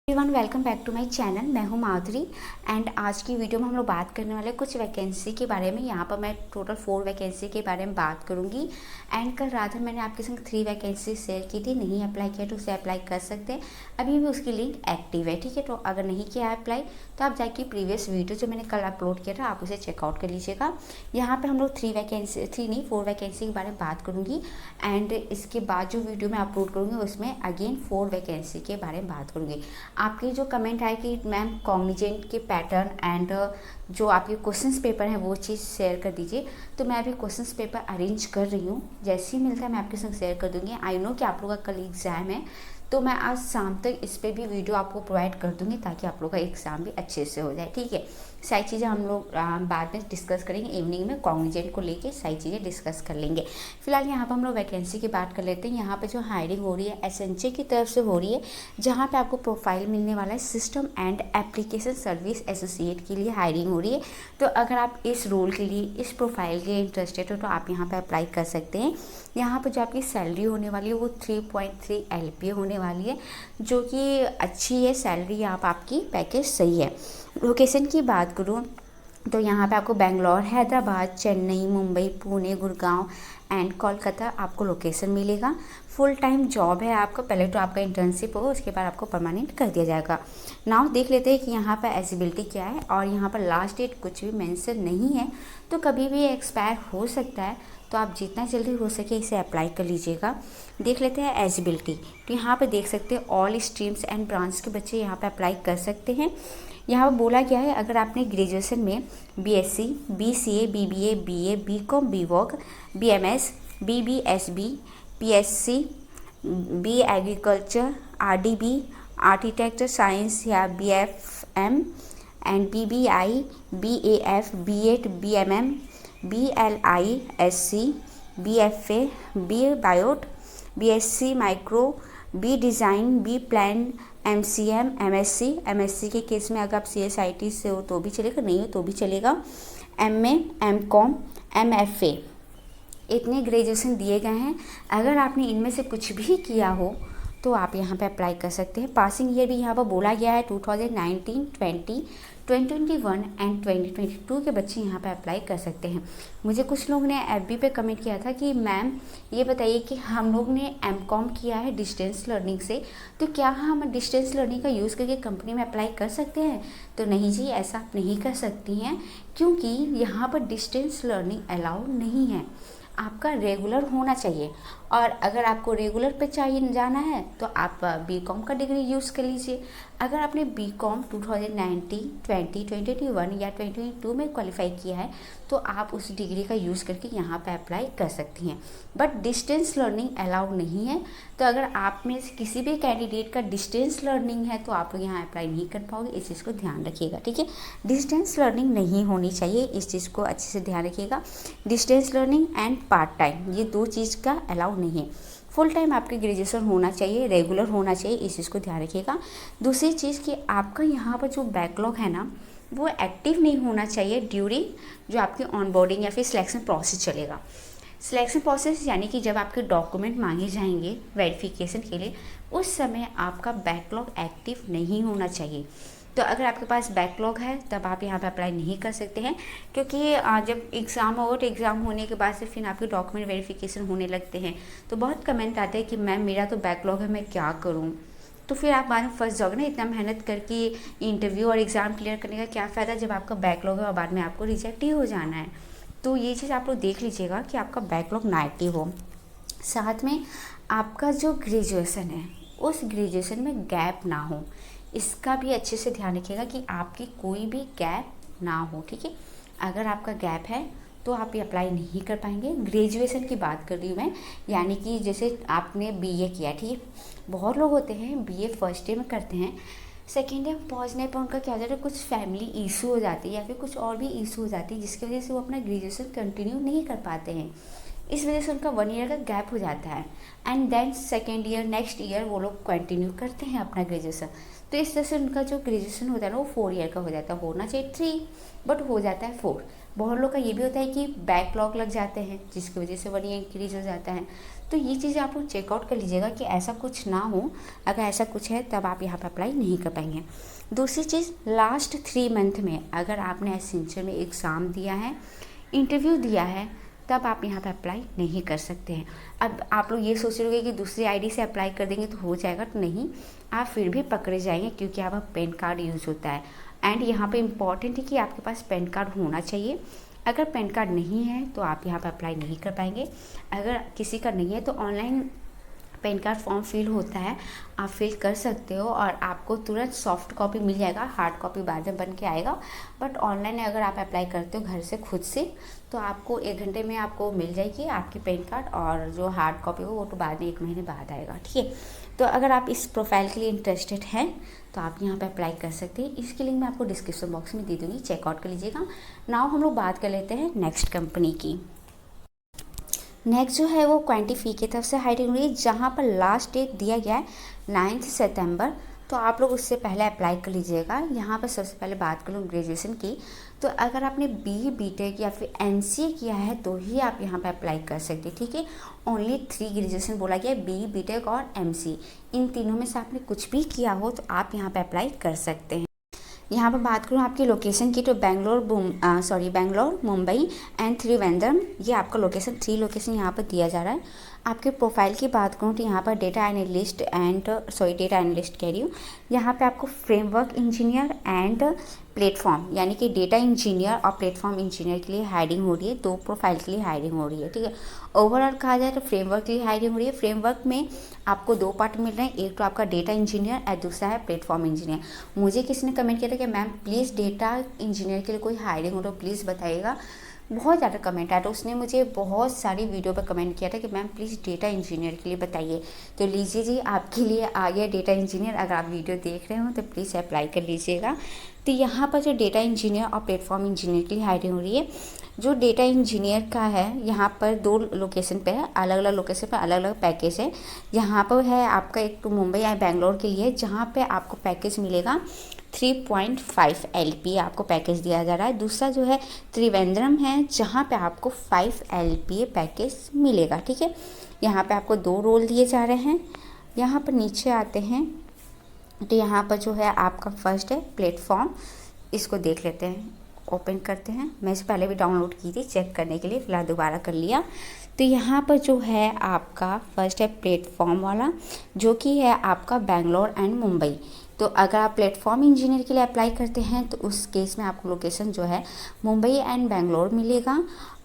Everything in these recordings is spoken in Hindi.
Everyone welcome back to my channel. मैं हूं माधुरी एंड आज की वीडियो में हम लोग बात करने वाले कुछ वैकेंसी के बारे में। यहाँ पर मैं टोटल 4 वैकेंसी के बारे में बात करूंगी एंड कल रात में मैंने आपके संग 3 वैकेंसी शेयर की थी। नहीं अप्लाई किया तो उसे अप्लाई कर सकते हैं। अभी भी उसकी लिंक एक्टिव है, ठीक है। तो अगर नहीं किया है अप्लाई तो आप जाके प्रीवियस वीडियो जो मैंने कल अपलोड किया था आप उसे चेकआउट कर लीजिएगा। यहाँ पर हम लोग 4 वैकेंसी के बारे में बात करूँगी एंड इसके बाद जो वीडियो मैं अपलोड करूँगी उसमें अगेन 4 वैकेंसी के बारे में बात करूँगी। आपके जो कमेंट आए कि मैम कॉग्निजेंट के पैटर्न एंड जो आपके क्वेश्चंस पेपर हैं वो चीज़ शेयर कर दीजिए। तो मैं अभी क्वेश्चंस पेपर अरेंज कर रही हूँ, जैसे ही मिलता है मैं आपके संग शेयर कर दूँगी। आई नो कि आप लोगों का कल एग्ज़ाम है तो मैं आज शाम तक इस पर भी वीडियो आपको प्रोवाइड कर दूँगी ताकि आप लोग का एग्ज़ाम भी अच्छे से हो जाए, ठीक है। सारी चीज़ें हम लोग बाद में डिस्कस करेंगे। इवनिंग में कॉग्निजेंट को लेके सारी चीज़ें डिस्कस कर लेंगे। फिलहाल यहाँ पर हम लोग वैकेंसी की बात कर लेते हैं। यहाँ पे जो हायरिंग हो रही है एसएनजे की तरफ से हो रही है, जहाँ पे आपको प्रोफाइल मिलने वाला है system and application service associate के लिए हायरिंग हो रही है। तो अगर आप इस रोल के लिए इस प्रोफाइल के इंटरेस्टेड हो तो आप यहाँ पर अप्लाई कर सकते हैं। यहाँ पर जो आपकी सैलरी होने वाली है वो 3.3 LPA होने वाली है, जो कि अच्छी है सैलरी। यहाँ पर आपकी पैकेज सही है। लोकेशन की बात करूँ तो यहाँ पे आपको बेंगलोर, हैदराबाद, चेन्नई, मुंबई, पुणे, गुड़गांव एंड कोलकाता आपको लोकेशन मिलेगा। फुल टाइम जॉब है आपका। पहले तो आपका इंटर्नशिप होगा, उसके बाद आपको परमानेंट कर दिया जाएगा। नाउ देख लेते हैं कि यहाँ पर एलिजिबिलिटी क्या है। और यहाँ पर लास्ट डेट कुछ भी मेंशन नहीं है, तो कभी भी एक्सपायर हो सकता है। तो आप जितना जल्दी हो सके इसे अप्लाई कर लीजिएगा। देख लेते हैं एलिजिबिलिटी। तो यहाँ पर देख सकते हैं ऑल स्ट्रीम्स एंड ब्रांच के बच्चे यहाँ पर अप्लाई कर सकते हैं। यहाँ पर बोला गया है अगर आपने ग्रेजुएशन में BSc, BCA, BBA, BA, BCom, BVoc, BMS, BBSB, PSc, BA agriculture, RDB, architecture science या BFM and BBI, BAF, B.Ed, BMM, BLI, SC, BFA, BA Biot, BSc micro, B design, B plan, MCM, MSc के केस में अगर आप CSIT से हो तो भी चलेगा, नहीं हो तो भी चलेगा। MA, MCom, MFA इतने ग्रेजुएशन दिए गए हैं। अगर आपने इनमें से कुछ भी किया हो तो आप यहाँ पे अप्लाई कर सकते हैं। पासिंग ईयर भी यहाँ पर बोला गया है 2019, 20, 2021 एंड 2022 के बच्चे यहाँ पे अप्लाई कर सकते हैं। मुझे कुछ लोग ने FB पे कमेंट किया था कि मैम ये बताइए कि हम लोग ने MCom किया है डिस्टेंस लर्निंग से, तो क्या हम डिस्टेंस लर्निंग का यूज़ करके कंपनी में अप्लाई कर सकते हैं? तो नहीं जी, ऐसा आप नहीं कर सकती हैं, क्योंकि यहाँ पर डिस्टेंस लर्निंग अलाउड नहीं है। आपका रेगुलर होना चाहिए। और अगर आपको रेगुलर पे चाहिए जाना है तो आप BCom का डिग्री यूज़ कर लीजिए। अगर आपने BCom 2019, 20, 2021 या 2022 में क्वालिफाई किया है तो आप उस डिग्री का यूज़ करके यहाँ पे अप्लाई कर सकती हैं। बट डिस्टेंस लर्निंग अलाउड नहीं है। तो अगर आप में से किसी भी कैंडिडेट का डिस्टेंस लर्निंग है तो आप लोग यहाँ अप्लाई नहीं कर पाओगे। इस चीज़ को ध्यान रखिएगा, ठीक है। डिस्टेंस लर्निंग नहीं होनी चाहिए, इस चीज़ को अच्छे से ध्यान रखिएगा। Distance learning and part time ये 2 चीज़ का अलाउड नहीं है। फुल टाइम आपकी ग्रेजुएशन होना चाहिए, रेगुलर होना चाहिए, इस चीज़ को ध्यान रखिएगा। दूसरी चीज़ कि आपका यहाँ पर जो बैकलॉग है ना वो एक्टिव नहीं होना चाहिए ड्यूरिंग जो आपकी ऑनबोर्डिंग या फिर सिलेक्शन प्रोसेस चलेगा। सिलेक्शन प्रोसेस यानी कि जब आपके डॉक्यूमेंट मांगे जाएंगे वेरिफिकेशन के लिए, उस समय आपका बैकलॉग एक्टिव नहीं होना चाहिए। तो अगर आपके पास बैकलॉग है तब आप यहाँ पे अप्लाई नहीं कर सकते हैं, क्योंकि जब एग्ज़ाम होगा तो एग्ज़ाम होने के बाद से फिर आपके डॉक्यूमेंट वेरिफिकेशन होने लगते हैं। तो बहुत कमेंट आते हैं कि मैम मेरा तो बैकलॉग है, मैं क्या करूँ। तो फिर आप बाद में फंस जाओगे ना। इतना मेहनत करके इंटरव्यू और एग्ज़ाम क्लियर करने का क्या फ़ायदा जब आपका बैकलॉग है और बाद में आपको रिजेक्ट ही हो जाना है। तो ये चीज़ आप लोग देख लीजिएगा कि आपका बैकलॉग ना एक्टिव हो। साथ में आपका जो ग्रेजुएशन है उस ग्रेजुएशन में गैप ना हो, इसका भी अच्छे से ध्यान रखिएगा कि आपकी कोई भी गैप ना हो, ठीक है। अगर आपका गैप है तो आप ये अप्लाई नहीं कर पाएंगे। ग्रेजुएशन की बात कर रही हूँ मैं, यानी कि जैसे आपने BA किया, ठीक है। बहुत लोग होते हैं BA फर्स्ट ईयर में करते हैं, सेकेंड ईयर पहुँचने पर उनका क्या हो जाता है, कुछ फैमिली इशू हो जाती है या फिर कुछ और भी इशू हो जाती है जिसकी वजह से वो अपना ग्रेजुएशन कंटिन्यू नहीं कर पाते हैं। इस वजह से उनका 1 ईयर का गैप हो जाता है and then second year next year वो लोग कंटिन्यू करते हैं अपना ग्रेजुएशन। तो इस तरह से उनका जो ग्रेजुएशन होता है ना वो 4 ईयर का हो जाता है। होना चाहिए 3 बट हो जाता है 4। बहुत लोग का ये भी होता है कि बैकलॉग लग जाते हैं जिसकी वजह से वरी इंक्रीज हो जाता है। तो ये चीज़ें आप लोग चेकआउट कर लीजिएगा कि ऐसा कुछ ना हो। अगर ऐसा कुछ है तब आप यहाँ पर अप्लाई नहीं कर पाएंगे। दूसरी चीज़, लास्ट 3 मंथ में अगर आपने एसेंशियल में एग्ज़ाम दिया है, इंटरव्यू दिया है, तब आप यहाँ पे अप्लाई नहीं कर सकते हैं। अब आप लोग ये सोच रहे होंगे कि दूसरी आईडी से अप्लाई कर देंगे तो हो जाएगा, तो नहीं, आप फिर भी पकड़े जाएंगे क्योंकि यहाँ पर पैन कार्ड यूज़ होता है। एंड यहाँ पे इम्पॉर्टेंट है कि आपके पास पैन कार्ड होना चाहिए। अगर पैन कार्ड नहीं है तो आप यहाँ पे अप्लाई नहीं कर पाएंगे। अगर किसी का नहीं है तो online PAN card form fill होता है, आप फिल कर सकते हो और आपको तुरंत सॉफ्ट कॉपी मिल जाएगा, हार्ड कॉपी बाद में बन के आएगा। बट ऑनलाइन अगर आप अप्लाई करते हो घर से खुद से तो आपको 1 घंटे में आपको मिल जाएगी आपकी पैन कार्ड, और जो हार्ड कॉपी हो वो तो बाद में 1 महीने बाद आएगा। ठीक है, तो अगर आप इस प्रोफाइल के लिए इंटरेस्टेड हैं तो आप यहाँ पे अप्लाई कर सकते हैं। इसके लिंक मैं आपको डिस्क्रिप्शन बॉक्स में दे दूँगी, चेकआउट कर लीजिएगा। नाउ हम लोग बात कर लेते हैं नेक्स्ट कंपनी की। नेक्स्ट जो है वो क्वांटिफी की तरफ से हायरिंग हुई है, जहाँ पर लास्ट डेट दिया गया है 9 सितंबर। तो आप लोग उससे पहले अप्लाई कर लीजिएगा। यहाँ पर सबसे पहले बात करूँ ग्रेजुएशन की, तो अगर आपने BE BTech या फिर MCA किया है तो ही आप यहाँ पे अप्लाई कर सकते हैं। ठीक है, ओनली 3 ग्रेजुएशन बोला गया है, BE BTech और MCA। इन तीनों में से आपने कुछ भी किया हो तो आप यहाँ पे अप्लाई कर सकते हैं। यहाँ पर बात करूँ आपकी लोकेशन की, तो बेंगलोर, मुंबई एंड त्रिवेंद्रम, ये आपका लोकेशन 3 लोकेशन यहाँ पर दिया जा रहा है। आपके प्रोफाइल की बात करूँ तो यहाँ पर डेटा एनालिस्ट कह रही हूँ, यहाँ पे आपको फ्रेमवर्क इंजीनियर एंड प्लेटफॉर्म यानी कि डेटा इंजीनियर और प्लेटफॉर्म इंजीनियर के लिए हायरिंग हो रही है। 2 प्रोफाइल के लिए हायरिंग हो रही है। ठीक है, ओवरऑल कहा जाए तो फ्रेमवर्क के लिए हायरिंग हो रही है। फ्रेमवर्क में आपको 2 पार्ट मिल रहे हैं, एक तो आपका डेटा इंजीनियर और दूसरा है प्लेटफॉर्म इंजीनियर। मुझे किसी ने कमेंट किया था कि मैम प्लीज़ डेटा इंजीनियर के लिए कोई हायरिंग हो तो प्लीज़ बताइएगा। बहुत ज़्यादा कमेंट आया, तो उसने मुझे बहुत सारी वीडियो पर कमेंट किया था कि मैम प्लीज़ डेटा इंजीनियर के लिए बताइए। तो लीजिए जी, आपके लिए आ गया डेटा इंजीनियर। अगर आप वीडियो देख रहे हो तो प्लीज़ अप्लाई कर लीजिएगा। तो यहाँ पर जो डेटा इंजीनियर और प्लेटफॉर्म इंजीनियर के लिए हायरिंग हो रही है, जो डेटा इंजीनियर का है यहाँ पर 2 लोकेशन पे है, अलग अलग लोकेशन पे अलग अलग पैकेज है। यहाँ पर है आपका एक तो मुंबई या बेंगलोर के लिए, जहाँ पे आपको पैकेज मिलेगा 3.5 LPA आपको पैकेज दिया जा रहा है। दूसरा जो है त्रिवेंद्रम है, जहाँ पे आपको 5 LPA पैकेज मिलेगा। ठीक है, यहाँ पे आपको 2 रोल दिए जा रहे हैं। यहाँ पर नीचे आते हैं तो यहाँ पर जो है आपका फर्स्ट है प्लेटफॉर्म, इसको देख लेते हैं, ओपन करते हैं। मैं इसे पहले भी डाउनलोड की थी चेक करने के लिए, फिलहाल दोबारा कर लिया। तो यहाँ पर जो है आपका फर्स्ट है प्लेटफॉर्म वाला, जो कि है आपका बेंगलोर एंड मुंबई। तो अगर आप प्लेटफॉर्म इंजीनियर के लिए अप्लाई करते हैं तो उस केस में आपको लोकेशन जो है मुंबई एंड बेंगलोर मिलेगा।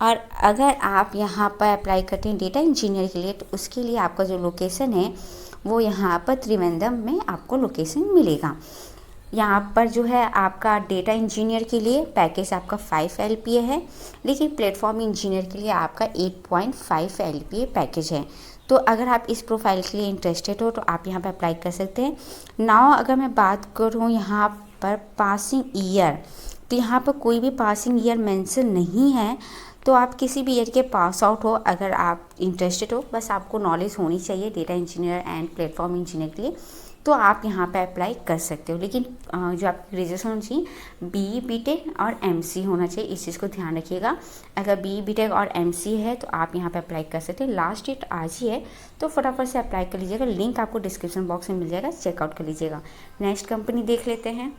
और अगर आप यहाँ पर अप्लाई करते हैं डेटा इंजीनियर के लिए तो उसके लिए आपका जो लोकेशन है वो यहाँ पर त्रिवेंद्रम में आपको लोकेशन मिलेगा। यहाँ पर जो है आपका डेटा इंजीनियर के लिए पैकेज आपका 5 LPA है, लेकिन प्लेटफॉर्म इंजीनियर के लिए आपका 8.5 LPA पैकेज है। तो अगर आप इस प्रोफाइल के लिए इंटरेस्टेड हो तो आप यहाँ पर अप्लाई कर सकते हैं। नाउ अगर मैं बात करूँ यहाँ पर पासिंग ईयर, तो यहाँ पर कोई भी पासिंग ईयर मेंशन नहीं है। तो आप किसी भी ईयर के पास आउट हो, अगर आप इंटरेस्टेड हो, बस आपको नॉलेज होनी चाहिए data engineer and platform engineer के लिए, तो आप यहाँ पे अप्लाई कर सकते हो। लेकिन जो आपकी ग्रेजुएशन होनी चाहिए BE BTech और MCA होना चाहिए, इस चीज़ को ध्यान रखिएगा। अगर BE BTech और MCA है तो आप यहाँ पे अप्लाई कर सकते हैं। लास्ट डेट आज ही है, तो फटाफट से अप्लाई कर लीजिएगा। लिंक आपको डिस्क्रिप्शन बॉक्स में मिल जाएगा, चेकआउट कर लीजिएगा। नेक्स्ट कंपनी देख लेते हैं।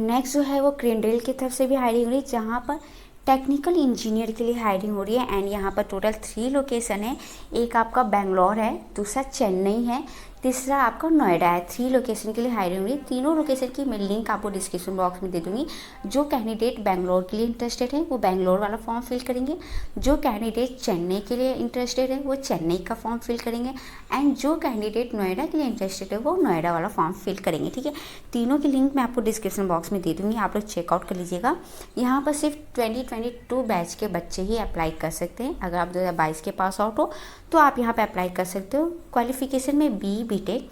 नेक्स्ट जो है वो क्रेंडेल की तरफ से भी हायरिंग हो रही है, जहाँ पर टेक्निकल इंजीनियर के लिए हायरिंग हो रही है। एंड यहाँ पर टोटल 3 लोकेशन है, एक आपका बेंगलोर है, दूसरा चेन्नई है, तीसरा आपका नोएडा है। 3 लोकेशन के लिए हायरिंग हो रही है। तीनों लोकेशन की मैं लिंक आपको डिस्क्रिप्शन बॉक्स में दे दूँगी। जो कैंडिडेट बेंगलोर के लिए इंटरेस्टेड है वो बेंगलोर वाला फॉर्म फिल करेंगे, जो कैंडिडेट चेन्नई के लिए इंटरेस्टेड है वो चेन्नई का फॉर्म फिल करेंगे, एंड जो कैंडिडेट नोएडा के लिए इंटरेस्टेड है वो नोएडा वाला फॉर्म फिल करेंगे। ठीक है, तीनों की लिंक मैं आपको डिस्क्रिप्शन बॉक्स में दे दूँगी, आप लोग चेकआउट कर लीजिएगा। यहाँ पर सिर्फ 2022 बैच के बच्चे ही अप्लाई कर सकते हैं। अगर आप 2022 के पास आउट हो तो आप यहाँ पे अप्लाई कर सकते हो। क्वालिफिकेशन में BE BTech,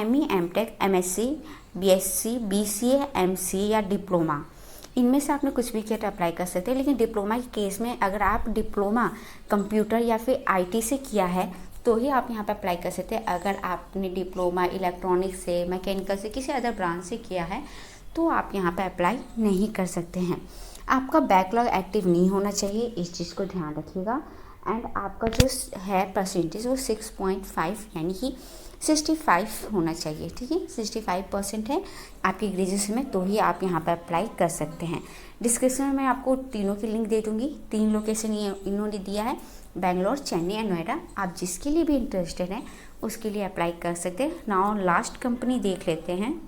ME MTech, MSc, BSc, BCA, MCA या डिप्लोमा, इनमें से आपने कुछ भी किया तो अप्लाई कर सकते हैं। लेकिन डिप्लोमा के केस में अगर आप डिप्लोमा कंप्यूटर या फिर IT से किया है तो ही आप यहाँ पे अप्लाई कर सकते हैं। अगर आपने डिप्लोमा इलेक्ट्रॉनिक्स से, मैकेनिकल से, किसी अदर ब्रांच से किया है तो आप यहाँ पे अप्लाई नहीं कर सकते हैं। आपका बैकलॉग एक्टिव नहीं होना चाहिए, इस चीज़ को ध्यान रखिएगा। एंड आपका जो है परसेंटेज वो 6.5 यानी कि 65 होना चाहिए, ठीक है। 65% है आपकी ग्रेजुएशन में, तो ही आप यहाँ पर अप्लाई कर सकते हैं। डिस्क्रिप्शन में मैं आपको तीनों की लिंक दे दूँगी। 3 लोकेशन ये इन्होंने दिया है, बेंगलोर, चेन्नई एंड नोएडा। आप जिसके लिए भी इंटरेस्टेड हैं उसके लिए अप्लाई कर सकते हैं। नाउ लास्ट कंपनी देख लेते हैं।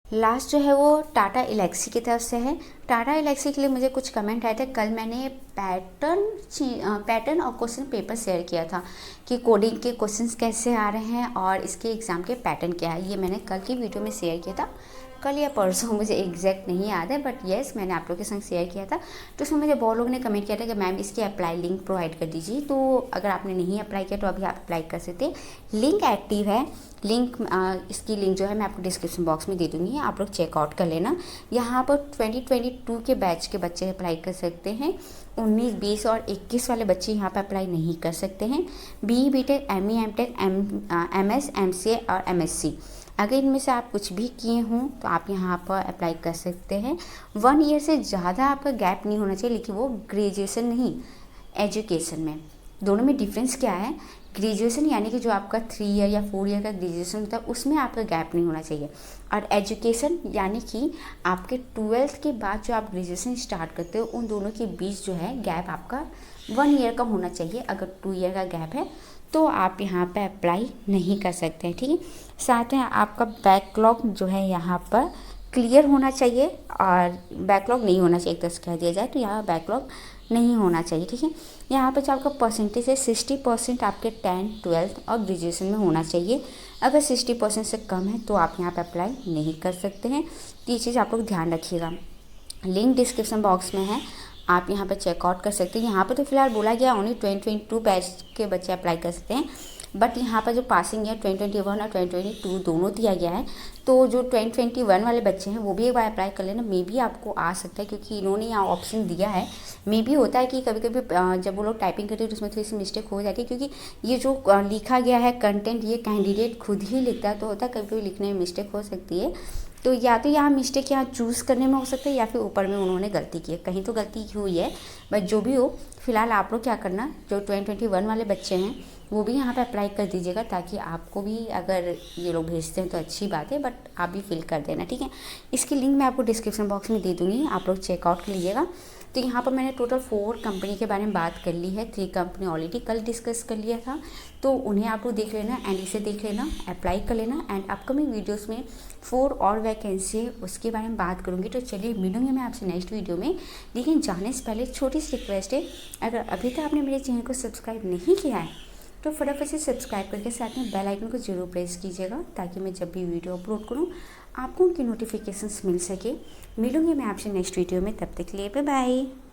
लास्ट जो है वो टाटा एलेक्सी की तरफ से है। टाटा एलेक्सी के लिए मुझे कुछ कमेंट आए थे। कल मैंने पैटर्न और क्वेश्चन पेपर शेयर किया था कि कोडिंग के क्वेश्चंस कैसे आ रहे हैं और इसके एग्ज़ाम के पैटर्न क्या है। ये मैंने कल की वीडियो में शेयर किया था, कल या परसों, मुझे एग्जैक्ट नहीं याद है, बट येस मैंने आप लोगों के संग शेयर किया था। तो उसमें मुझे बहुत लोगों ने कमेंट किया था कि मैम इसकी अप्लाई लिंक प्रोवाइड कर दीजिए। तो अगर आपने नहीं अप्लाई किया तो अभी आप अप्लाई कर सकते हैं। लिंक एक्टिव है। लिंक इसकी लिंक जो है मैं आपको डिस्क्रिप्शन बॉक्स में दे दूँगी, आप लोग चेकआउट कर लेना। यहाँ पर 2022 के बैच के बच्चे अप्लाई कर सकते हैं। 19, 20 और 21 वाले बच्चे यहाँ पर अप्लाई नहीं कर सकते हैं। BE, BTech, ME, MTech, MS, MCA और MSc, अगर इनमें से आप कुछ भी किए हों तो आप यहाँ पर अप्लाई कर सकते हैं। 1 ईयर से ज़्यादा आपका गैप नहीं होना चाहिए, लेकिन वो ग्रेजुएशन नहीं, एजुकेशन में। दोनों में डिफरेंस क्या है? ग्रेजुएशन यानी कि जो आपका 3 ईयर या 4 ईयर का ग्रेजुएशन होता है उसमें आपका गैप नहीं होना चाहिए, और एजुकेशन यानी कि आपके 12th के बाद जो आप ग्रेजुएशन स्टार्ट करते हो उन दोनों के बीच जो है गैप आपका 1 ईयर का होना चाहिए। अगर 2 ईयर का गैप है तो आप यहाँ पे अप्लाई नहीं कर सकते हैं, ठीक है। साथ में आपका बैकलॉग जो है यहाँ पर क्लियर होना चाहिए, और बैकलॉग नहीं होना चाहिए, एक तरह से कह दिया जाए तो यहाँ बैकलॉग नहीं होना चाहिए, ठीक है। यहाँ पर जो आपका परसेंटेज है 60% आपके 10, 12 और ग्रेजुएशन में होना चाहिए। अगर 60% से कम है तो आप यहाँ पर अप्लाई नहीं कर सकते हैं। तो ये चीज़ आप लोग ध्यान रखिएगा। लिंक डिस्क्रिप्शन बॉक्स में है, आप यहाँ पर चेकआउट कर सकते हैं। यहाँ पर तो फिलहाल बोला गया ओनली 2022 बैच के बच्चे अप्लाई कर सकते हैं, बट यहाँ पर जो पासिंग है 2021 और 2022 दोनों दिया गया है। तो जो 2021 वाले बच्चे हैं वो भी एक बार अप्लाई कर लेना, मे बी आपको आ सकता है, क्योंकि इन्होंने यहाँ ऑप्शन दिया है। मे बी होता है कि कभी कभी जब वो लोग टाइपिंग करते हैं तो उसमें थोड़ी सी मिस्टेक हो जाती है, क्योंकि ये जो लिखा गया है कंटेंट ये कैंडिडेट खुद ही लिखता है, तो होता है कभी कभी लिखने में मिस्टेक हो सकती है। तो या तो यहाँ मिस्टेक यहाँ चूज़ करने में हो सकता है, या फिर ऊपर में उन्होंने गलती की है, कहीं तो गलती हुई है। बट जो भी हो, फिलहाल आप लोग क्या करना, जो 2021 वाले बच्चे हैं वो भी यहाँ पे अप्लाई कर दीजिएगा, ताकि आपको भी, अगर ये लोग भेजते हैं तो अच्छी बात है, बट आप भी फिल कर देना, ठीक है। इसकी लिंक मैं आपको डिस्क्रिप्शन बॉक्स में दे दूँगी, आप लोग चेकआउट कर लीजिएगा। तो यहाँ पर मैंने टोटल 4 कंपनी के बारे में बात कर ली है। 3 कंपनी ऑलरेडी कल डिस्कस कर लिया था, तो उन्हें आप लोग देख लेना एंड इसे देख लेना, अप्लाई कर लेना। एंड अपकमिंग वीडियोस में 4 और वैकेंसी है उसके बारे में बात करूँगी। तो चलिए मिलूंगी मैं आपसे नेक्स्ट वीडियो में। लेकिन जाने से पहले छोटी सी रिक्वेस्ट है, अगर अभी तक आपने मेरे चैनल को सब्सक्राइब नहीं किया है तो फटाफट से सब्सक्राइब करके साथ में बेल आइकन को जरूर प्रेस कीजिएगा, ताकि मैं जब भी वीडियो अपलोड करूँ आपको उनकी नोटिफिकेशंस मिल सके। मिलूंगी मैं आपसे नेक्स्ट वीडियो में, तब तक के लिए बाय बाय।